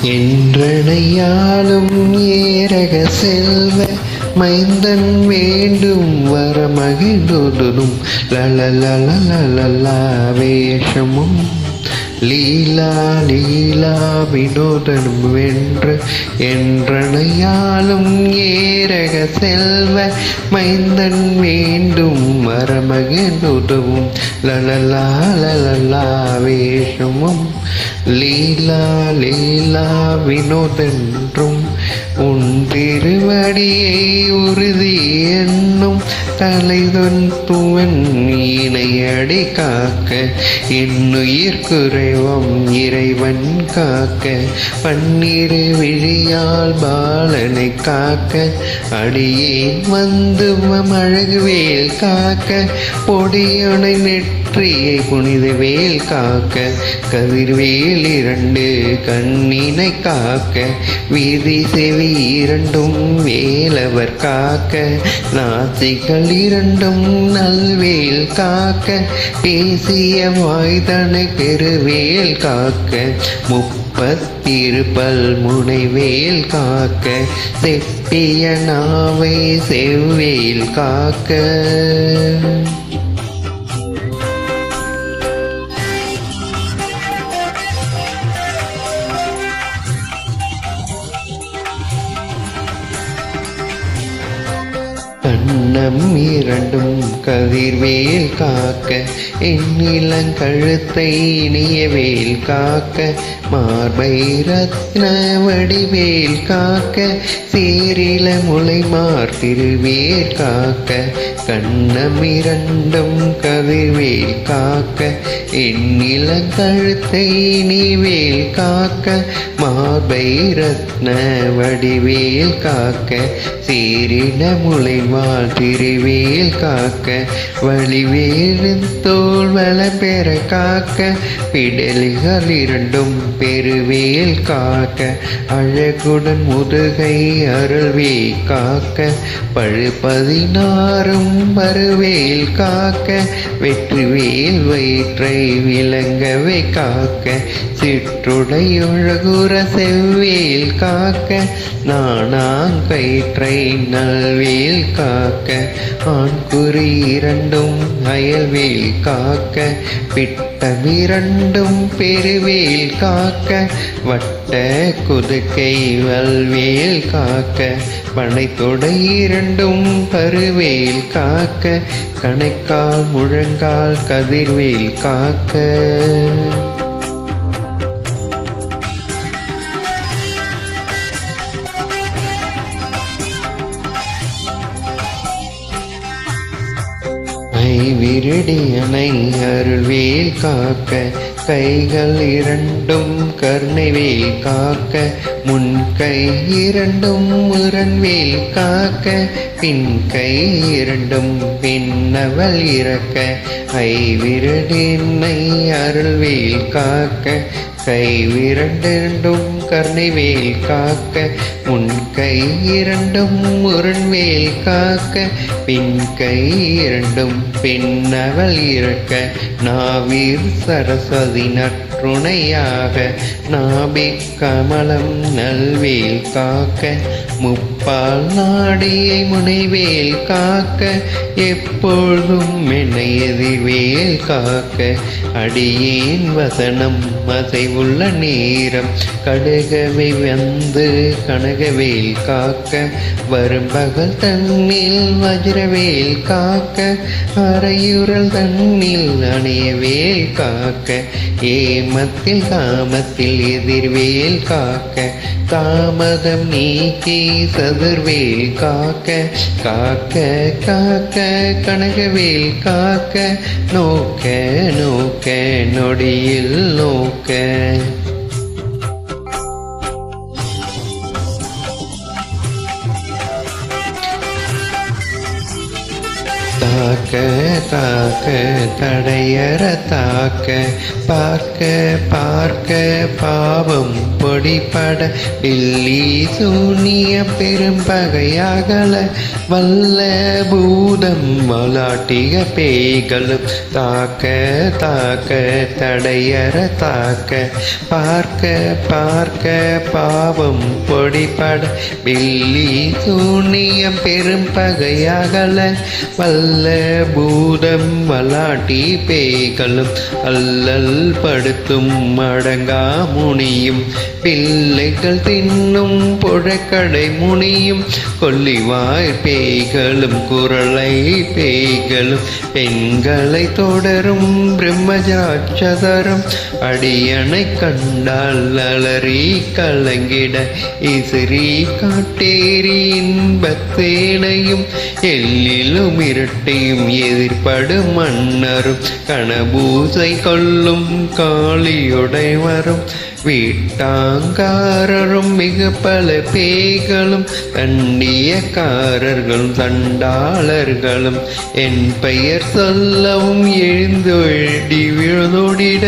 என்றனையாலும் ஏரக செல்வ மைந்தன் வேண்டும் வரமகிழ்ந்தோடும் லலலலலலா வேஷமும் லீலா லீலா வினோதனும் வென்று என்றனையாலும் ஏரக செல்வ மைந்தன் வேண்டும் வரமகிழ்ந்தோடும் லலலா லலலா வேஷமும் லீலா லீலா வினோதென்றும் உன் திருவடியை உறுதி என்னும் தலைதொன் துவன் இணையடி காக்க என்னுயிர் குறைவம் இறைவன் காக்க பன்னிரு விழியால் பாலனை காக்க அடியேன் வந்து அழகுவேல் காக்க பொடியனை நெற்றியை புனித வேல் காக்க கதிர்வேல் இரண்டு கண்ணினை காக்க வீதி செவி இரண்டும் வேலவர் காக்க நாசிகள் இரண்டும் நல்வேல் காக்க பேசிய வாய்தனை பெருவேல் காக்க முப்பத்திருப்பல் முனைவேல் காக்க செப்பிய நாவை செவ்வேல் காக்க கண்ணம் இரண்டும் கதிர்வேல் காக்க எண்ணிலங்கழுத்தை இனியவேல் காக்க மார்பை ரத்ன வடிவேல் காக்க சேரில முளைமார் திருவேல் காக்க கண்ணம் இரண்டும் கதிர்வேல் காக்க எண்ணிலங்கழுத்தை இனிவேல் காக்க மார்பை ரத்ன வடிவேல் காக்க சேரில முளைமார் திருவேல் காக்க வழிவேலின் தோல் வள பெற காக்க பிடலிகள் இரண்டும் பெருவேல் காக்க அழகுடன் முதுகை அருள்வேல் காக்க பழு 16 மறுவேல் காக்க வெற்றிவேல் வயிற்றை விளங்கவே காக்க சிற்றுடையொழகுற செவ்வேல் காக்க நாணாங்கயிற்றை நல்வேல் காக்க ஆண்குறி இரண்டும் அயல்வேல் காக்க பிட்டமிரண்டும் பெருவேல் காக்க வட்ட குதுக்கை வல்வேல் காக்க பனைத்தொடை இரண்டும் கருவேல் காக்க கணைக்கால் முழங்கால் கதிர்வேல் காக்க விருடியனை அருள்வேல் காக்க கைகள் இரண்டும் கருணைவேல் காக்க முன்கை இரண்டும் முரண்வேல் காக்க பின் கை இரண்டும் பின்னவள் இறக்க ஐவிரடினை அருள்வேல் காக்க கை விரண்டும் கருணைவேல் காக்க முன்கை இரண்டும் முரண்வேல் காக்க பின் கை இரண்டும் பின்னவள் இறக்க நாவீர் சரஸ்வதி நற்றுணையாக நாபிக் கமலம் நல்வேல் காக்க முப்பால் நாடியை முனைவேல் காக்க எப்பொழுதும் என்னை எதிர்வேல் காக்க அடியேன் வசனம் அசைவுள்ள நேரம் கடுகவை வந்து கனகவேல் காக்க வரும் பகல் தன்னில் வஜ்ரவேல் காக்க அரையுறல் தன்னில் அணியவேல் காக்க ஏமத்தில் காமத்தில் எதிர்வேல் காக்க தாமதம் நீக்கி சதுர்வேல் காக்க காக்க காக்க கனகவேல் காக்க நோக்க நோக்க நொடியில் நோக்க தாக்க தாக்க தடையற தாக்க பார்க்க பார்க்க பாவம் பொடிபட பில்லி சூனிய பெரும்பகையாகல வல்ல பூதம் மலாட்டிக பேய்களும் தாக்க தாக்க தடையற தாக்க பார்க்க பார்க்க பாவம் பொடிபட பில்லி சூனியம் பெரும்பகையாகல வல்ல பூதம் மலாட்டி பேய்களும் அல்லல் படுத்தும் அடங்கா முனியும் பிள்ளைகள் தின்னும் புழக்கடை முனியும் கொல்லிவாய் பேய்களும் குரலை பேய்களும் பெண்களை தொடரும் பிரம்மஜாட்சதரும் அடியனை கண்டால் அலறி கலங்கிட இசிறி காட்டேரி இன்பத்தேனையும் எல்லிலும் இரட்டையும் எதிர்படும் மன்னரும் கணபூசை கொள்ளும் காளியுடைவரும் வீட்டாங்காரரும் மிக பல பேய்களும் தண்டியக்காரர்களும் தண்டாளர்களும் என் பெயர் சொல்லவும் எழுந்து எழுதி விழுதோடிட